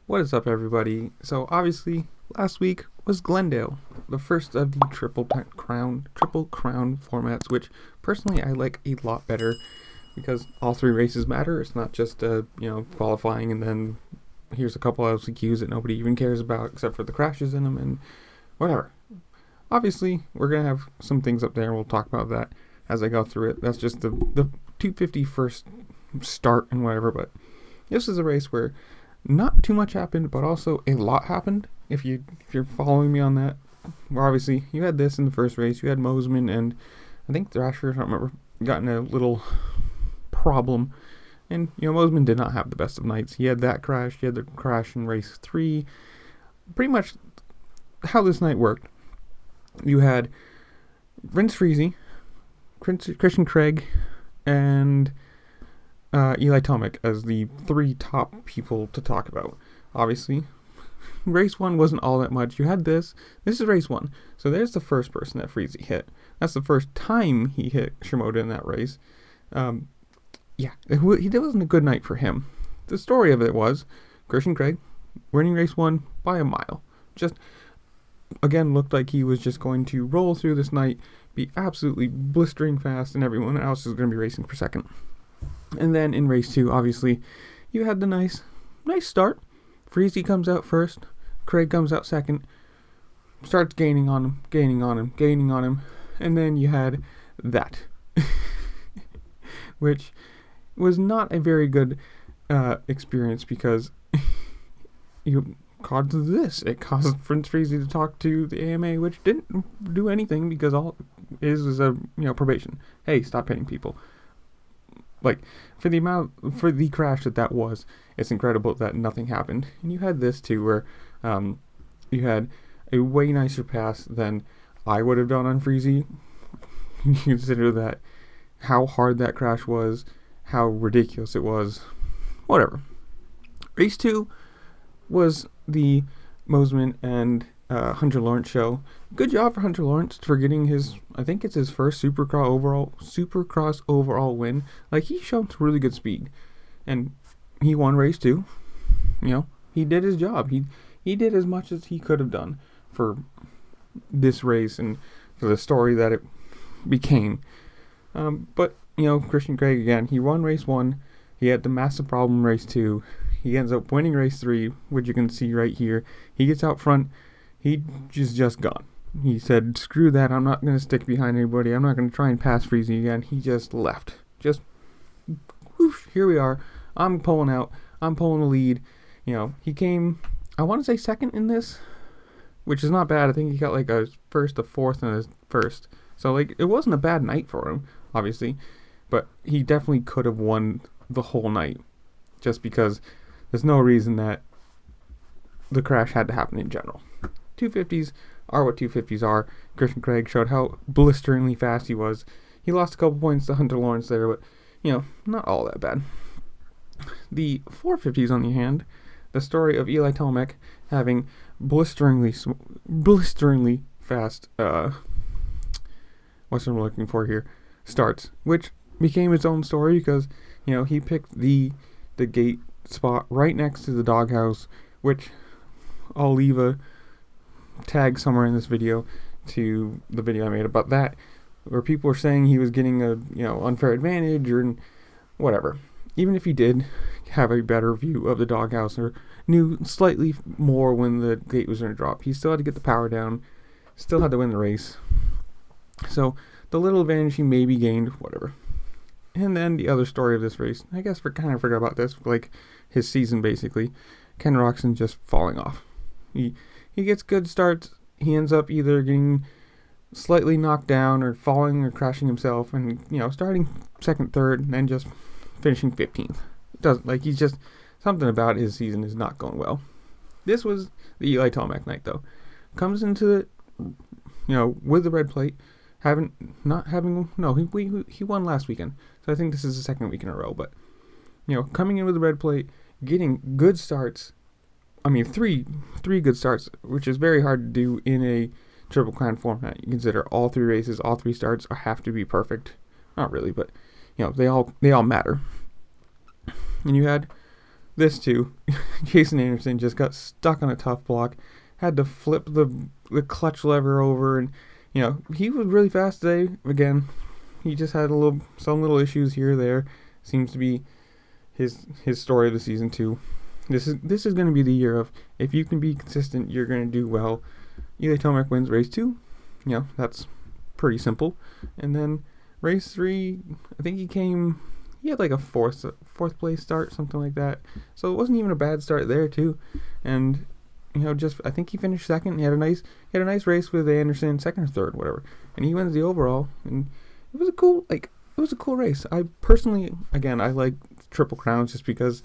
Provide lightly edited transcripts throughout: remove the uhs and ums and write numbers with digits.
What is up, everybody? So obviously last week was Glendale, the first of the triple crown formats, which personally I like a lot better because all three races matter. It's not just qualifying and then here's a couple LCQs that nobody even cares about except for the crashes in them and whatever. Obviously we're gonna have some things up there and we'll talk about that as I go through it. That's just the 250 first start and whatever, but this is a race where not too much happened, but also a lot happened. If you're following me on that, well, obviously you had this in the first race. You had Mosman and I think Thrasher, I don't remember, got in a little problem. And Mosman did not have the best of nights. He had that crash. He had the crash in race 3. Pretty much how this night worked. You had Vince Friese, Christian Craig, and Eli Tomac as the three top people to talk about. Obviously, race 1 wasn't all that much. You had this. This is race 1. So there's the first person that Friese hit. That's the first time he hit Shimoda in that race. It wasn't a good night for him. The story of it was Christian Craig winning race 1 by a mile. Just, again, looked like he was just going to roll through this night, be absolutely blistering fast, and everyone else is going to be racing for second. And then in race 2, obviously, you had the nice start. Friese comes out first. Craig comes out second. Starts gaining on him. And then you had that. Which was not a very good experience because you caused this. It caused Vince Friese to talk to the AMA, which didn't do anything because all it is a probation. Hey, stop hitting people. Like, for the crash that was, it's incredible that nothing happened. And you had this too, where you had a way nicer pass than I would have done on Friese. You consider that, how hard that crash was, how ridiculous it was, whatever. Race 2 was the Mosman and Hunter Lawrence show. Good job for Hunter Lawrence for getting his, I think it's his first supercross overall win. Like, he showed really good speed, and he won race 2. He did his job. He did as much as he could have done for this race and for the story that it became. But Christian Craig, again, he won race 1. He had the massive problem in race 2. He ends up winning race 3, which you can see right here. He gets out front. He just gone. He said, screw that, I'm not going to stick behind anybody. I'm not going to try and pass Friese again. He just left. Just, whoosh, here we are. I'm pulling out. I'm pulling the lead. He came, I want to say second in this, which is not bad. I think he got like a first, a fourth, and a first. So, like, it wasn't a bad night for him, obviously. But he definitely could have won the whole night. Just because there's no reason that the crash had to happen in general. 250s are what 250s are. Christian Craig showed how blisteringly fast he was. He lost a couple points to Hunter Lawrence there, but, not all that bad. The 450s, on the hand, the story of Eli Tomac having blisteringly fast, what's I'm looking for here, starts, which became its own story because, he picked the gate spot right next to the doghouse, which I'll leave a tag somewhere in this video to the video I made about that, where people were saying he was getting a unfair advantage or whatever. Even if he did have a better view of the doghouse or knew slightly more when the gate was going to drop, he still had to get the power down, still had to win the race. So the little advantage he maybe gained, whatever. And then the other story of this race, I guess we kind of forgot about this, like his season basically. Ken Rockson just falling off. He gets good starts. He ends up either getting slightly knocked down or falling or crashing himself and, starting second, third, and then just finishing 15th. It doesn't, like, he's just, something about his season is not going well. This was the Eli Tomac night, though. Comes into it, with the red plate. He won last weekend. So I think this is the second week in a row. But, coming in with the red plate, getting good starts. I mean, three good starts, which is very hard to do in a Triple Crown format. You consider all 3 races, all 3 starts have to be perfect. Not really, but, they all matter. And you had this too, Jason Anderson just got stuck on a tough block, had to flip the clutch lever over, and he was really fast today. Again, he just had some little issues here or there. Seems to be his story of the season too. This is going to be the year of, if you can be consistent, you're going to do well. Eli Tomac wins race 2. That's pretty simple. And then race 3, I think he had like a fourth place start, something like that. So it wasn't even a bad start there too. And I think he finished second. He had a nice race with Anderson, second or third, whatever. And he wins the overall. And it was a cool race. I personally, again, I like Triple Crowns just because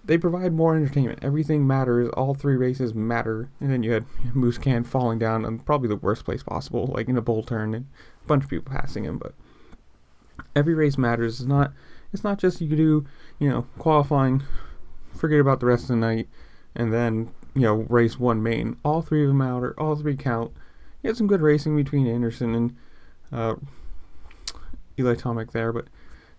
they provide more entertainment. Everything matters. All 3 races matter. And then you had Moose Can falling down on probably the worst place possible, like in a bull turn, and a bunch of people passing him. But every race matters. It's not just you do, qualifying, forget about the rest of the night, and then, race 1 main. All 3 of them matter. All 3 count. You had some good racing between Anderson and Eli Tomac there, but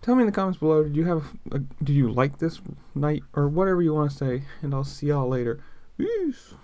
tell me in the comments below, did you like this night, or whatever you want to say, and I'll see y'all later. Peace.